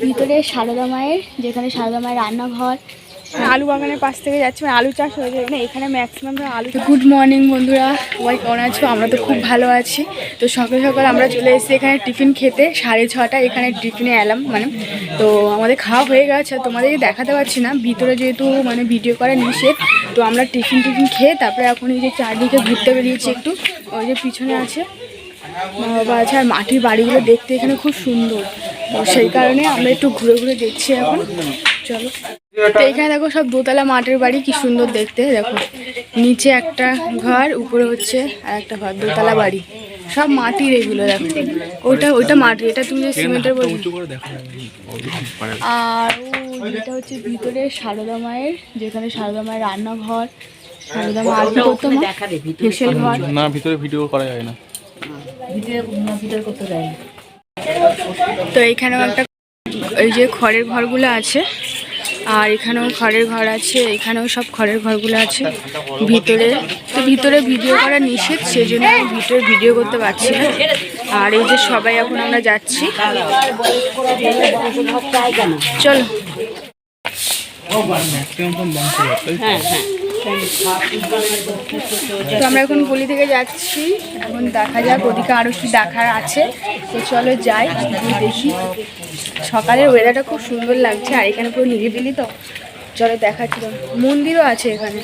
ভিতরে সারদা মায়ের, যেখানে সারদা মায়ের রান্নাঘর, আলু বাগানের পাশ থেকে যাচ্ছি, মানে আলু চাষ হয়ে যাবে না এখানে ম্যাক্সিমাম আলু। গুড মর্নিং বন্ধুরা, সবাই কেমন আছো? আমরা তো খুব ভালো আছি। তো সকাল সকাল আমরা চলে এসেছি এখানে টিফিন খেতে, 6:30 এখানে টিফিনে এলাম মানে। তো আমাদের খাওয়া হয়ে গেছে, তোমাদেরকে দেখাতে পারছি না ভিতরে যেহেতু মানে ভিডিও করা নিষেধ। তো আমরা টিফিন খেয়ে তারপরে এখন এই যে চারদিকে ঘুরতে বেরিয়েছি একটু, ওই যে পিছনে আছে মা বাবা আছে, আর মাটির বাড়িগুলো দেখতে এখানে খুব সুন্দর। তো সেই কারণে আমরা একটু ঘুরে ঘুরে দেখছি এখন। চলো, তো এখানে দেখো সব দোতলা মাটির বাড়ি, কি সুন্দর দেখতে। দেখো নিচে একটা ঘর, উপরে হচ্ছে আর একটা ঘর, দোতলা বাড়ি, সব মাটির এগুলো। দেখো ওইটা মাটির, এটা তুমি যে সিমেন্টের বলছো। আর এটা হচ্ছে ভিতরে সারদা মায়ের, যেখানে সারদা মায়ের রান্নাঘর, সারদা মা আরতি করতো, ফেসিয়াল ঘর। না, ভিতরে ভিডিও করা যায় না, ভিডিও করতে যায় না। তো এখানেও একটা এই যে খড়ের ঘরগুলো আছে, আর এখানেও খড়ের ঘর আছে, এখানেও সব খড়ের ঘরগুলো আছে ভিতরে। তো ভিতরে ভিডিও করা নিষেধ, সেই জন্য আমি ভিতরে ভিডিও করতে পারছি না। আর এই যে সবাই এখন আমরা যাচ্ছি, চলো। তো আমরা এখন গলি থেকে যাচ্ছি, এখন দেখা যাক ওদিকে আরো কি দেখার আছে। তো চলো যাই, দেখি। সকালের ওয়েদারটা খুব সুন্দর লাগছে, আর এখানে পুরো নিরিবিলি। তো চলো দেখাচ্ছি, মন্দিরও আছে এখানে।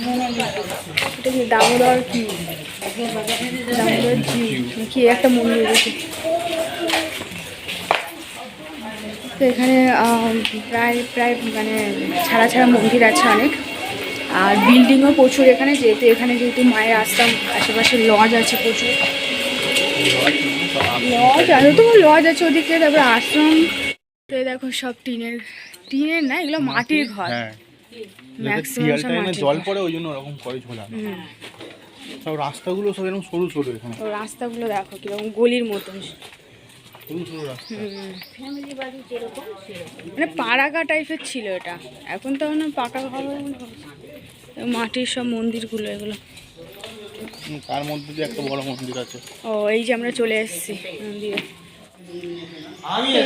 এটা কি দামোদর, কি দামোদর কি একটা মন্দির আছে। তো এখানে প্রায় প্রায় মানে ছাড়া ছাড়া মন্দির আছে অনেক, আর বিল্ডিংও প্রচুর এখানে। যেহেতু মায়ের আশ্রম, আশেপাশে লজ আছে প্রচুর, লজ আছে ওদিকে, তারপরে আশ্রম। তো দেখো সব টিনের না, এগুলো মাটির ঘর। জল পড়ে ওই জন্য ওরকম করে ঝোলা। সব রাস্তাগুলো সব এরকম সরু সরু, এখানে রাস্তাগুলো দেখো কিরকম গলির মতন, মানে পাড়াগা টাইপের ছিল এটা। এখন তো পাকা ঘর, মাটির সব মন্দিরগুলো এগুলো। তার মধ্যে দিয়ে একটা বড় মন্দির আছে। ও এই যে আমরা চলে এসেছি মন্দিরে।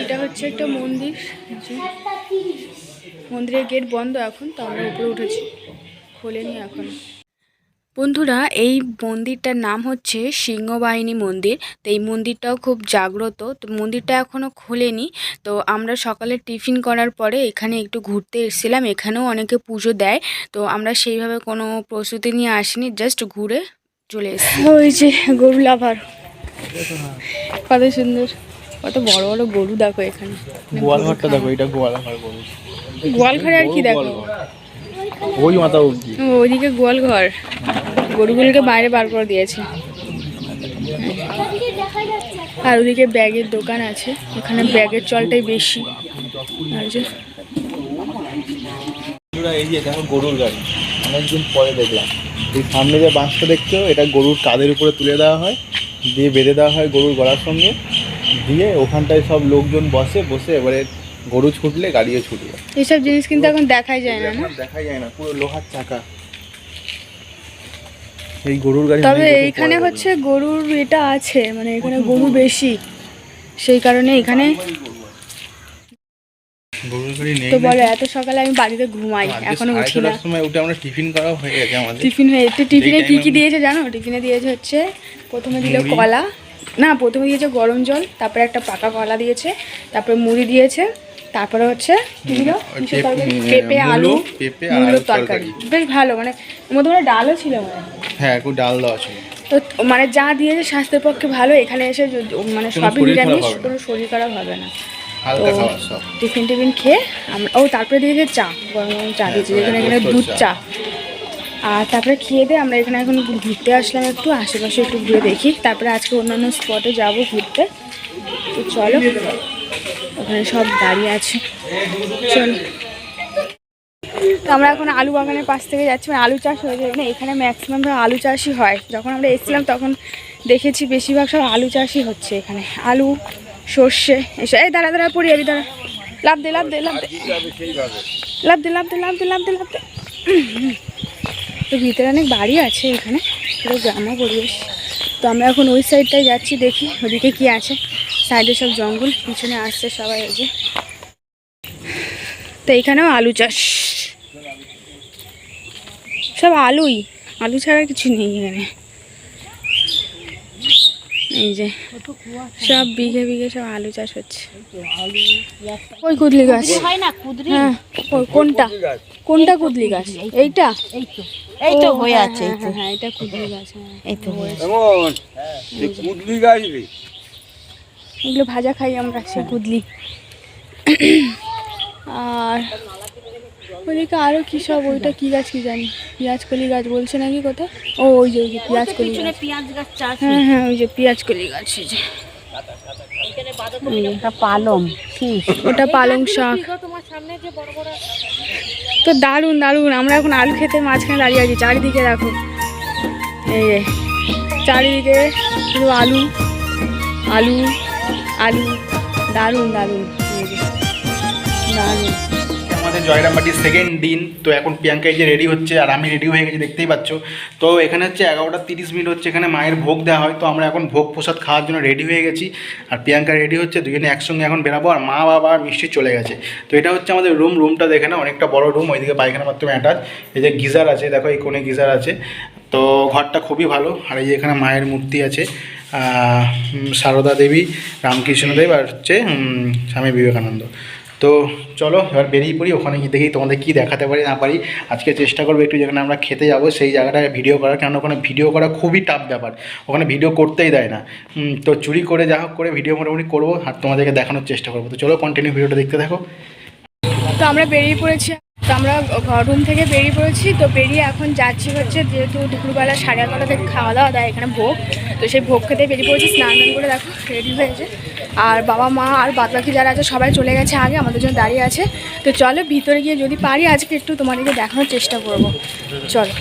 এটা হচ্ছে একটা মন্দির, মন্দিরের গেট বন্ধ এখন, তো আমরা উপরে উঠেছি, খোলেনি এখন। বন্ধুরা, এই মন্দিরটার নাম হচ্ছে সিংহবাহিনী মন্দির। তো এই মন্দিরটাও খুব জাগ্রত। তো মন্দিরটা এখনও খোলেনি। তো আমরা সকালে টিফিন করার পরে এখানে একটু ঘুরতে এসেছিলাম। এখানেও অনেকে পুজো দেয়, তো আমরা সেইভাবে কোনো প্রস্তুতি নিয়ে আসিনি, জাস্ট ঘুরে চলে এসেছি। ওই যে গরু লাভার, কত সুন্দর, কত বড় বড় গরু দেখো এখানে। গোয়ালঘরটা দেখো, এটা গোয়ালঘর। গোয়ালঘরে আর কি দেখো, ওই মাথা অবধি ওইদিকে গোয়ালঘর, গরুগুলোকে বাইরে বার করে দিয়েছে। আর ওদিকে ব্যাগের দোকান আছে, এখানে ব্যাগের চলটাই বেশি। এই যে দেখো গরুর গাড়ি, অনেকদিন পরে দেখলাম। এই সামনে যে বাঁশটা দেখছো, এটা গরুর কাঁধের উপরে তুলে দেওয়া হয়, দিয়ে বেঁধে দেওয়া হয় গরুর গলার সঙ্গে, দিয়ে ওখানটায় সব লোকজন বসে এবারে গরু ছুটলে গাড়িও ছুটবে। এইসব জিনিস কিন্তু এখন দেখাই যায় না, দেখাই যায় না, পুরো লোহার চাকা। এই গরুর গাড়ি, তবে এইখানে হচ্ছে গরুর এটা আছে, মানে এখানে গরু বেশি, সেই কারণে এখানে। তো বলো, এত সকালে আমি বাড়িতে ঘুমাই, এখনো উঠি না। সময় উঠে আমরা টিফিন করা হয়ে গেছে আমাদের। টিফিনে কি দিয়েছে জানো? টিফিনে দিয়েছে হচ্ছে, প্রথমে দিল কলা, না প্রথমে দিয়েছে গরম জল, তারপরে একটা পাকা কলা দিয়েছে, তারপরে মুড়ি দিয়েছে, তারপরে হচ্ছে পেঁপে আলু মুলোর তরকারি। বেশ ভালো, মানে মধ্যে ডালও ছিল, হ্যাঁ একটু ডাল দেওয়া ছিল। তো মানে যা দিয়েছে স্বাস্থ্যের পক্ষে ভালো। এখানে এসে মানে সবই নিরামিষ, কোনো শরীর খারাপ হবে না। টিফিন খেয়ে আমরা, তারপরে দিয়েছে চা, গরম গরম চা দিয়েছে, এখানে দুধ চা। আর তারপরে খেয়ে দিয়ে আমরা এখানে এখন ঘুরতে আসলাম, একটু আশেপাশে একটু ঘুরে দেখি, তারপরে আজকে অন্যান্য স্পটে যাব ঘুরতে। তো চলো, ওখানে সব দাঁড়িয়ে আছে, চলো। তো আমরা এখন আলু বাগানের পাশ থেকে যাচ্ছি, মানে আলু চাষ হয়ে যাবে না এখানে ম্যাক্সিমাম আলু চাষই হয়। যখন আমরা এসেছিলাম তখন দেখেছি বেশিরভাগ সব আলু চাষই হচ্ছে এখানে, আলু সর্ষে এসব। এই দাঁড়া পড়ে যাবি, দাঁড়া, লাভ দে। তো ভিতরে অনেক বাড়ি আছে এখানে, পুরো গ্রাম্য পরিবেশ। তো আমরা এখন ওই সাইডটায় যাচ্ছি, দেখি ওদিকে কি আছে। সাইডে সব জঙ্গল, পিছনে আসছে সবাই। ওই যে তো এখানেও আলু চাষ, সব আলুই, আলু ছাড়া কিছু নেই এখানে। এই যে সব বিঘে বিঘে সব আলু চাষ হচ্ছে। ওই কুদলি গাছ, হ্যাঁ কোনটা কোনটা কুদলি গাছ? এইটা, এই তো হয়ে হ্যাঁ, আছে, হ্যাঁ, হ্যাঁ, এটা কুদলি গাছ, হ্যাঁ। এই তো হয়েছে। এগুলো ভাজা খাই আমরা, সে কুদলি। আর ওইদিকে আরো কি সব, ওইটা কি গাছ কি জানি, পেঁয়াজকলি গাছ বলছে নাকি কোথায়? ও ওই যে পেঁয়াজকলি গাছ, পেঁয়াজ গাছ চাষ, হ্যাঁ হ্যাঁ ওই যে পেঁয়াজকলি গাছ। এই যে পালং, ওটা পালং শাক। তো দারুণ দারুণ, আমরা এখন আলু খেতে মাঝখানে দাঁড়িয়ে আছি। চারিদিকে দেখো, এই যে চারিদিকে শুধু আলু আলু আলু, দারুণ দারুণ, এই যে দারুণ। আমাদের জয়রামবাটির সেকেন্ড দিন। তো এখন প্রিয়াঙ্কা এই যে রেডি হচ্ছে আর আমি রেডি হয়ে গেছি, দেখতেই পাচ্ছ। তো এখানে হচ্ছে 11:30 হচ্ছে, এখানে মায়ের ভোগ দেওয়া হয়। তো আমরা এখন ভোগ প্রসাদ খাওয়ার জন্য রেডি হয়ে গেছি আর প্রিয়াঙ্কা রেডি হচ্ছে, দুজনে একসঙ্গে এখন বেরাবো। আর মা বাবা আর মিষ্টি চলে গেছে। তো এটা হচ্ছে আমাদের রুমটা দেখে না, অনেকটা বড় রুম, ওইদিকে পায়খানা বাথরুম অ্যাটাচ। এই যে গিজার আছে, দেখো এই কোণে গিজার আছে। তো ঘরটা খুবই ভালো। আর এই যে এখানে মায়ের মূর্তি আছে, সারদা দেবী, রামকৃষ্ণদেব আর হচ্ছে স্বামী বিবেকানন্দ। তো চলো এবার বেরিয়ে পড়ি, ওখানে গিয়ে দেখি তোমাদের কী দেখাতে পারি না পারি। আজকে চেষ্টা করবো একটু যেখানে আমরা খেতে যাবো সেই জায়গাটায় ভিডিও করার, কেন ওখানে ভিডিও করা খুবই টাফ ব্যাপার, ওখানে ভিডিও করতেই দেয় না। তো চুরি করে যা হোক করে ভিডিও মোটামুটি করবো আর তোমাদেরকে দেখানোর চেষ্টা করবো। তো চলো কন্টিনিউ ভিডিওটা দেখতে থাকো। তো আমরা বেরিয়ে পড়েছি, তো আমরা রুম থেকে বেরিয়ে পড়েছি। তো বেরিয়ে এখন যাচ্ছি হচ্ছে, যেহেতু দুপুরবেলা 11:30 থেকে খাওয়া দাওয়া দেয় এখানে ভোগ, তো সেই ভোগ খেতে বেরিয়ে পড়েছি। স্নান করে দেখো রেডি হয়েছে, আর বাবা মা আর বাদবাকি যারা আছে সবাই চলে গেছে আগে, আমাদের জন্য দাঁড়িয়ে আছে। তো চলো ভিতরে গিয়ে যদি পারি আজকে একটু তোমাদেরকে দেখানোর চেষ্টা করব। চলো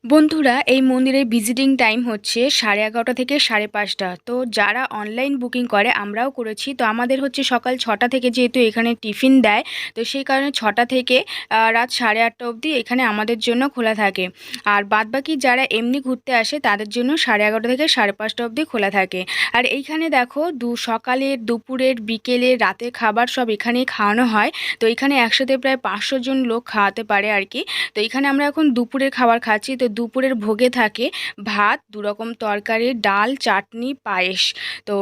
বন্ধুরা, এই মন্দিরের ভিজিটিং টাইম হচ্ছে 11:30 থেকে 5:30। তো যারা অনলাইন বুকিং করে, আমরাও করেছি, তো আমাদের হচ্ছে সকাল 6টা থেকে, যেহেতু এখানে টিফিন দেয়, তো সেই কারণে 6টা থেকে রাত 8:30 অবধি এখানে আমাদের জন্য খোলা থাকে। আর বাদবাকি যারা এমনি ঘুরতে আসে তাদের জন্য 11:30 থেকে 5:30 অবধি খোলা থাকে। আর এইখানে দেখো সকালের, দুপুরের, বিকেলের, রাতের খাবার সব এখানেই খাওয়ানো হয়। তো এখানে একসাথে প্রায় 500 জন লোক খাওয়াতে পারে আর কি। তো এখানে আমরা এখন দুপুরের খাবার খাচ্ছি। তো দুপুরের ভোগে থাকে ভাত, 2 রকম তরকারি, ডাল, চাটনি, পায়েস। তো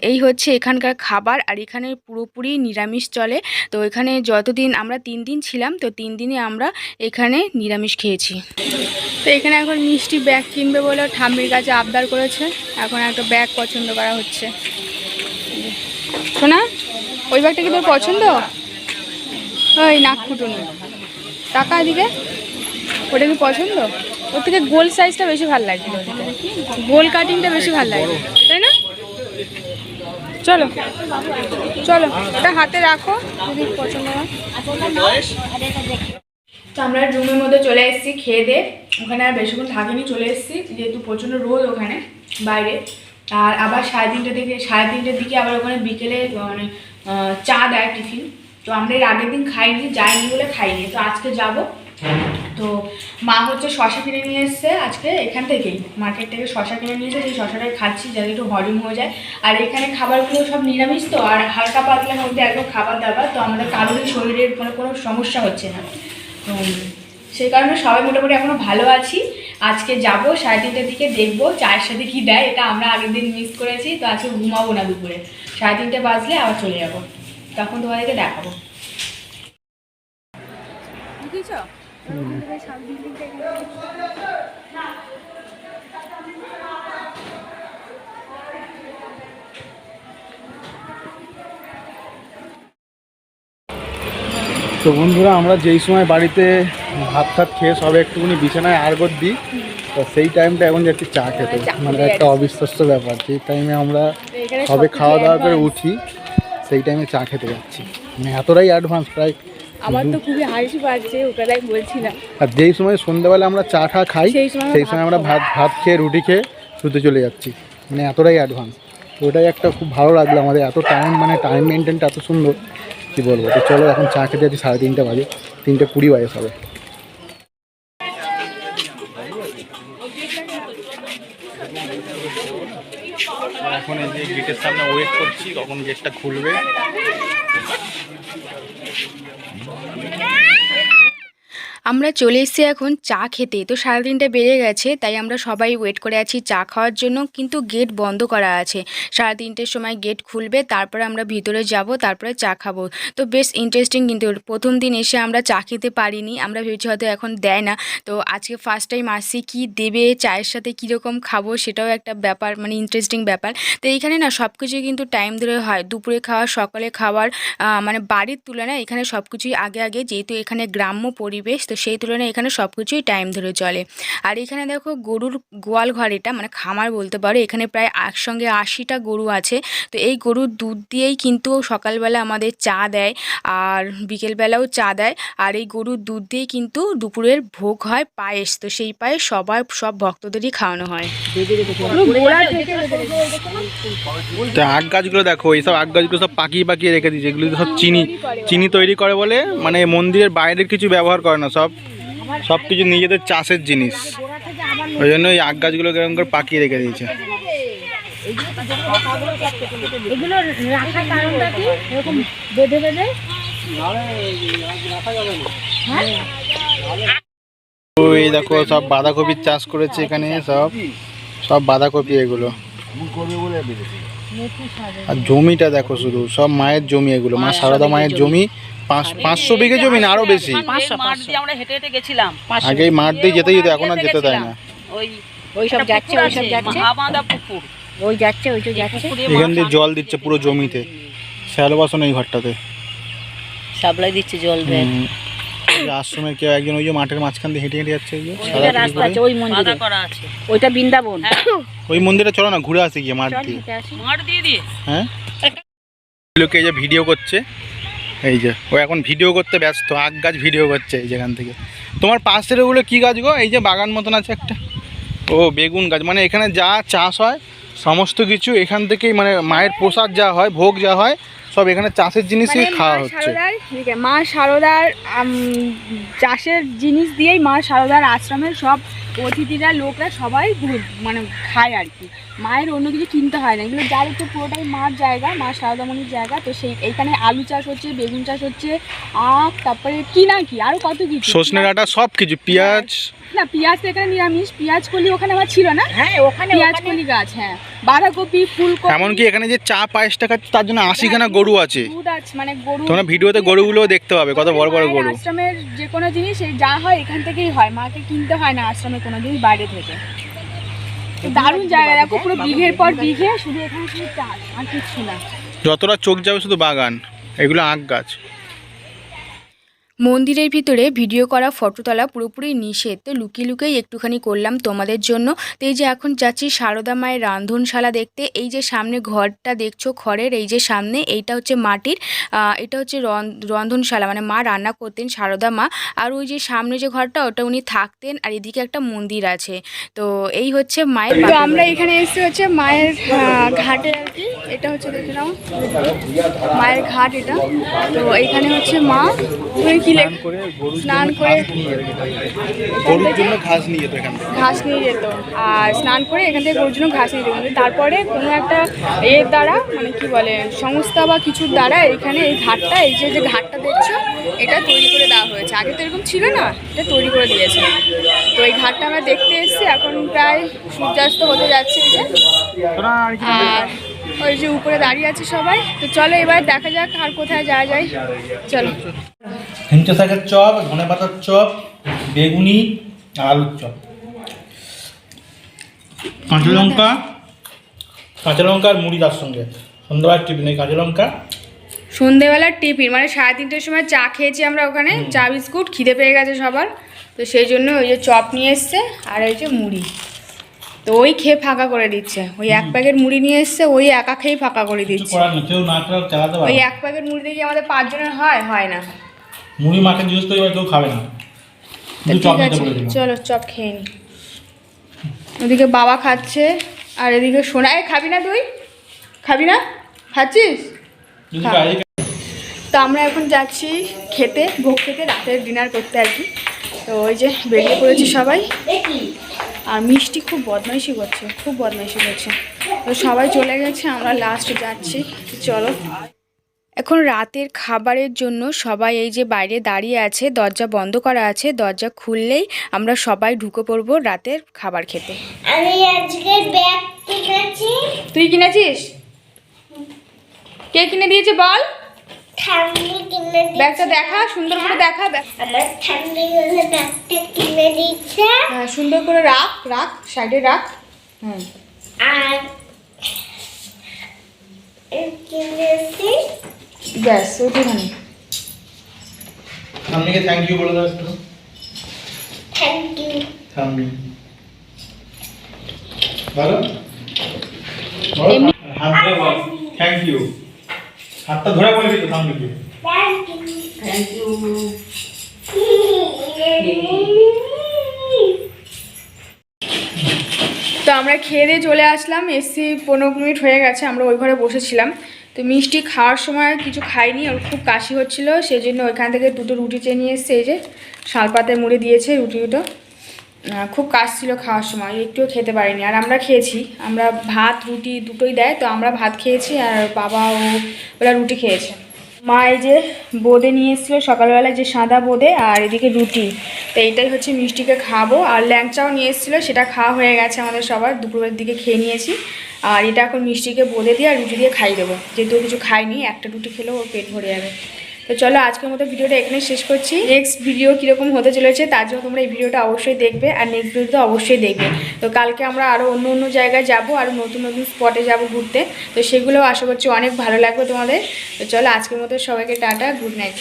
এই হচ্ছে এখানকার খাবার। আর এখানে পুরোপুরি নিরামিষ চলে। তো এখানে যতদিন আমরা 3 দিন ছিলাম, তো 3 দিনই আমরা এখানে নিরামিষ খেয়েছি। তো এখানে এখন মিষ্টি ব্যাগ কিনবে বলে ঠাম্মির কাছে আবদার করেছে, এখন একটা ব্যাগ পছন্দ করা হচ্ছে। শোনা, ওই ব্যাগটা কি তোর পছন্দ? ওই নাক ফুটুনি, টাকা দিকে, ওটা কি পছন্দ? ওর থেকে গোল সাইজটা বেশি ভালো লাগবে, গোল কাটিংটা বেশি ভালো লাগবে, তাই না? চলো চলো, ওটা হাতে রাখো যদি পছন্দ হয়। তো আমরা রুমের মধ্যে চলে এসেছি খেয়ে দিয়ে, ওখানে আর বেশিক্ষণ থাকিনি, চলে এসেছি যেহেতু প্রচণ্ড রোদ ওখানে বাইরে। আর আবার 3:30 দিকে আবার ওখানে বিকেলে মানে চা দেয় টিফিন। তো আমরা এর আগের দিন খাইনি, যাইনি বলে খাইনি, তো আজকে যাব। তো মা হচ্ছে শশা কিনে নিয়ে এসছে আজকে, এখান থেকেই মার্কেট থেকে শশা কিনে নিয়ে এসে, সেই শশাটাই খাচ্ছি যাতে একটু হজম হয়ে যায়। আর এখানে খাবারগুলো সব নিরামিষ, তো আর হালকা পাতলার মধ্যে একদম খাবার দাবার, তো আমাদের কারোরই শরীরের কোনো সমস্যা হচ্ছে না। তো সেই কারণে সবাই মোটামুটি এখনও ভালো আছি। আজকে যাব 3:30 দিকে, দেখবো চায়ের সাথে কী দেয়, এটা আমরা আগের দিন মিস করেছি। তো আজকে ঘুমাবো না দুপুরে, 3:30 বাজলে আবার চলে যাবো, তখন তোমাদেরকে দেখাবো। বুঝেছ? তো বন্ধুরা, আমরা যেই সময় বাড়িতে ভাত খেয়ে সবে একটুখানি বিছানায় আড়গর দিই, তো সেই টাইমটা এখন যাচ্ছি চা খেতে। মানে একটা অবিশ্বাস্য ব্যাপার, যেই টাইমে আমরা সবে খাওয়া দাওয়া করে উঠি সেই টাইমে চা খেতে যাচ্ছি। মানে এতটাই অ্যাডভান্স প্রায়। আমার তো খুবই হাসি পাচ্ছে, ওটাই বলছিলাম। আর যেই সময় সন্ধ্যাবেলা আমরা চা খাই সেই সময় আমরা ভাত খেয়ে রুটি খেয়ে শুতে চলে যাচ্ছি, মানে এতটাই অ্যাডভান্স। তো ওটাই একটা খুব ভালো লাগলো আমাদের, এত টাইম মেনটেনটা এত সুন্দর, কী বলবো। তো চলো এখন চা খেতে যাচ্ছি, 3:30 বাজে, 3:20 বাজে সবে। এখন এই যে গেটের সামনে ওয়েট করছি কখন গেটটা খুলবে। আমরা চলে এসেছি এখন চা খেতে। তো 3:30টা বেজে গেছে, তাই আমরা সবাই ওয়েট করে আছি চা খাওয়ার জন্য, কিন্তু গেট বন্ধ করা আছে। 3:30টার সময় গেট খুলবে, তারপরে আমরা ভিতরে যাব, তারপরে চা খাবো। তো বেশ ইন্টারেস্টিং, কিন্তু প্রথম দিন এসে আমরা চা খেতে পারিনি। আমরা ভেবেছি হয়তো এখন দেয় না, তো আজকে ফার্স্ট টাইম আসছি, কী দেবে, চায়ের সাথে কীরকম খাবো সেটাও একটা ব্যাপার, মানে ইন্টারেস্টিং ব্যাপার। তো এইখানে না সব কিছুই কিন্তু টাইম ধরে হয়, দুপুরে খাওয়া, সকালে খাওয়ার, মানে বাড়ির তুলনায় এখানে সব কিছুই আগে আগে, যেহেতু এখানে গ্রাম্য পরিবেশ, তো সেই তুলনায় এখানে সব কিছুই টাইম ধরে চলে। আর এখানে দেখো গরুর গোয়াল ঘর, এটা মানে খামার বলতে পারো। এখানে প্রায় একসঙ্গে 80টা গরু আছে। তো এই গরুর দুধ দিয়েই কিন্তু সকালবেলা আমাদের চা দেয়, আর বিকেলবেলাও চা দেয়। আর এই গরুর দুধ দিয়েই কিন্তু দুপুরের ভোগ হয় পায়েস। তো সেই পায়েস সব ভক্তদেরই খাওয়ানো হয়। আখ গাছগুলো দেখো, এইসব আখ গাছগুলো সব পাকিয়ে পাকিয়ে রেখে দিয়েছে। এগুলো সব চিনি তৈরি করে বলে, মানে মন্দিরের বাইরের কিছু ব্যবহার করে না, সব কিছু নিজেদের চাষের জিনিস। ওই জন্য এই আখ গাছগুলো কেরকম করে পাকিয়ে রেখে দিয়েছে। ওই দেখো সব বাঁধাকপির চাষ করেছে এখানে, সব বাঁধাকপি এগুলো। আর জমিটা দেখো, শুধু সব মায়ের জমি এগুলো, মা সারদা মায়ের জমি। 500 বিঘে জমি না, আরো বেশি। আগে মাঠ দিয়ে যেতে যেত, এখন আর যেতে দেয় না। এখান দিয়ে জল দিচ্ছে পুরো জমিতে, শ্যালো বাসন এই ঘরটাতে সাপ্লাই দিচ্ছে জল। আশ্রমের কেউ একজন ওই যে মাঠের মাঝখান দিয়ে হেঁটে হেঁটে যাচ্ছে, ওই মন্দিরে ওইটা বৃন্দাবন। ওই মন্দিরে চলো না, ঘুরে আসি গিয়ে মাঠ দিয়ে। হ্যাঁ, লোকে এই যে ভিডিও করছে, এই যে ও এখন ভিডিও করতে ব্যস্ত, আখ গাছ ভিডিও করছে এই যেখান থেকে। তোমার পাশের ওগুলো কি গাছ গো? এই যে বাগান মতন আছে একটা, ও বেগুন গাছ। মানে এখানে যা চাষ হয় সমস্ত কিছু এখান থেকেই, মানে মায়ের প্রসাদ যা হয়, ভোগ যা হয়, সব এখানে চাষের জিনিসই খাওয়া হচ্ছে। মা শারদার চাষের জিনিস দিয়েই মা শারদার আশ্রমের সব অতিথিরা, লোকরা সবাই মানে খায় আর কি। মায়ের অন্য কিছু কিনতে হয় না, এগুলো যার একটু পুরোটাই মার জায়গা, মা শারদামণির জায়গা। তো সেই এইখানে আলু চাষ হচ্ছে, বেগুন চাষ হচ্ছে, আখ, তারপরে কি না কি আরো কত কিছু, সজনে ডাঁটা, সব কিছু, পেঁয়াজ। না, পেঁয়াজ তো এখানে নিরামিষ। পেঁয়াজ কলি ওখানে আমার ছিল না। হ্যাঁ, ওখানে পেঁয়াজ কলি গাছ, হ্যাঁ, বাঁধাকপি, ফুলকপি। এমনকি এখানে যে চা পায়েসটা খাচ্ছে তার জন্য 80খানা গরু আছে। মানে গরু, তোমরা ভিডিওতে গরুগুলোও দেখতে পাবে, কত বড় বড় গরু। আশ্রমের যে কোনো জিনিস যা হয় এখান থেকেই হয়, মাকে কিনতে হয় না আশ্রমে কোনো জিনিস বাইরে থেকে। দারুণ জায়গা দেখো, পুরো বিঘের পর বিঘে, শুধু এখানে শুধু চাষ আর কিছু না। যতটা চোখ যাবে শুধু বাগান, এগুলো আখ গাছ। মন্দিরের ভিতরে ভিডিও করা, ফটো তোলা পুরোপুরি নিষেধ। তো লুকিয়ে লুকিয়ে একটুখানি করলাম তোমাদের জন্য। তো এই যে এখন যাচ্ছি সারদা মায়ের রান্ধনশালা দেখতে। এই যে সামনে ঘরটা দেখছো খড়ের, এই যে সামনে, এইটা হচ্ছে মাটির, এটা হচ্ছে রন্ধনশালা, মানে মা রান্না করতেন সারদা মা। আর ওই যে সামনে যে ঘরটা, ওটা উনি থাকতেন। আর এদিকে একটা মন্দির আছে। তো এই হচ্ছে মায়ের। তো আমরা এখানে এসে হচ্ছে মায়ের ঘাটে আর কি। এটা হচ্ছে দেখে নাও মায়ের ঘাট এটা। তো এইখানে হচ্ছে মা স্নান করে গরুর জন্য ঘাস নিয়ে যেত, আর স্নান করে এখান থেকে গরুর জন্য ঘাস নিয়ে যেত। তারপরে কোনো একটা এর দ্বারা, মানে কি বলে, সংস্থা বা কিছুর দ্বারা এখানে এই ঘাটটা, এই যে ঘাটটা দেখছো, এটা তৈরি করে দেওয়া হয়েছে। আগে তো এরকম ছিল না, এটা তৈরি করে দিয়েছে। তো এই ঘাটটা আমরা দেখতে এসেছি। এখন প্রায় সূর্যাস্ত হতে যাচ্ছে, আর ওই যে উপরে দাঁড়িয়ে আছে সবাই। তো চলো এবার দেখা যাক আর কোথায় যাওয়া যায়। চলো। হিঞ্চা শাকের চপ, ধনে পাতার চপ, বেগুনি, আলুর চপ, কাঁচা লঙ্কা আর মুড়ি তার সঙ্গে। সন্ধ্যাবেলার টিফিন এই কাঁচা লঙ্কা। সন্ধ্যেবেলার টিফিন মানে 3:30টার সময় চা খেয়েছি আমরা ওখানে, চা বিস্কুট, খিদে পেয়ে গেছে সবার। তো সেই জন্য ওই যে চপ নিয়ে এসছে, আর ওই যে মুড়ি। তো ওই খেয়ে ফাঁকা করে দিচ্ছে। ওই 1 প্যাকেট মুড়ি নিয়ে এসছে, ওই একা খেয়েই ফাঁকা করে দিচ্ছে। ওই 1 প্যাকেট মুড়ি দিয়ে কি আমাদের 5 জনের হয় না। মুড়ি মাকে জিজ্ঞেস করে কেউ খাবে না। ঠিক আছে, চলো চপ খেয়ে নি। ওদিকে বাবা খাচ্ছে, আর এদিকে সোনা। খাবি না তুই? খাবি না? খাচ্ছিস? তো আমরা এখন যাচ্ছি খেতে, ভোগ খেতে, রাতের ডিনার করতে আর কি। তো ওই যে বেরিয়ে পড়েছি সবাই। আর মিষ্টি খুব বদমাইশি করছে, তো সবাই চলে গেছে, আমরা লাস্ট যাচ্ছি। চলো। এখন রাতের খাবারের জন্য সবাই এই যে বাইরে দাঁড়িয়ে আছে, দরজা বন্ধ করা আছে, দরজা খুললেই আমরা সবাই ঢুকে পড়বো রাতের খাবার খেতে। আমি আজকে ব্যাগ কিনেছি। তুই কিনেছিস? কে কিনে দিয়েছে বল? ঠাম্মি কিনে দিয়েছে। ব্যাগটা দেখা, সুন্দর করে দেখা। আমার ঠাম্মি হলে ব্যাগটা কিনে দিচ্ছে। হ্যাঁ, সুন্দর করে রাখ, রাখ সাইডে রাখ। হুম, আর কিনেছি। ব্যাস ওইখানে। ঠাম্মিকে থ্যাংক ইউ বলে দাও। Thank you. ঠাম্মি বলো, হাত ধরে বল থ্যাংক ইউ। হাতটা ধরে বলবি তো ঠাম্মিকে। Thank you. তো আমরা খেয়ে দিয়ে চলে আসলাম, এসছি 15 মিনিট হয়ে গেছে, আমরা ওই ঘরে বসেছিলাম। তো মিষ্টি খাওয়ার সময় কিছু খাইনি, ওর খুব কাশি হচ্ছিলো, সেই জন্য ওইখান থেকে 2টো রুটি চেয়ে নিয়ে এসছে, এই যে শালপাতায় মুড়ে দিয়েছে রুটি দুটো। খুব কাশছিল খাওয়ার সময়, একটুও খেতে পারিনি। আর আমরা খেয়েছি, আমরা ভাত রুটি দুটোই দেয়, তো আমরা ভাত খেয়েছি আর বাবা ওরা রুটি খেয়েছে। মা এই যে বোঁদে নিয়ে এসেছিলো সকালবেলায়, যে সাদা বোঁদে, আর এদিকে রুটি। তো এইটাই হচ্ছে মিষ্টিকে খাবো। আর ল্যাংচাও নিয়ে এসেছিলো, সেটা খাওয়া হয়ে গেছে আমাদের সবার, দুপুরের দিকে খেয়ে নিয়েছি। আর এটা এখন মিষ্টিকে বোঁদে দিয়ে আর রুটি দিয়ে খাইয়ে দেবো, যেহেতু কিছু খাইনি, একটা রুটি খেলেও ওর পেট ভরে যাবে। তো চলো আজকের মতো ভিডিওটা এখানে শেষ করছি। নেক্সট ভিডিও কীরকম হতে চলেছে তার জন্য তোমরা এই ভিডিওটা অবশ্যই দেখবে, আর নেক্সট ভিডিওতে অবশ্যই দেখবে। তো কালকে আমরা আরও অন্য অন্য জায়গায় যাবো, আর নতুন নতুন স্পটে যাব ঘুরতে, তো সেগুলোও আশা করছি অনেক ভালো লাগবে তোমাদের। তো চলো আজকের মতো সবাইকে টাটা, গুড নাইট।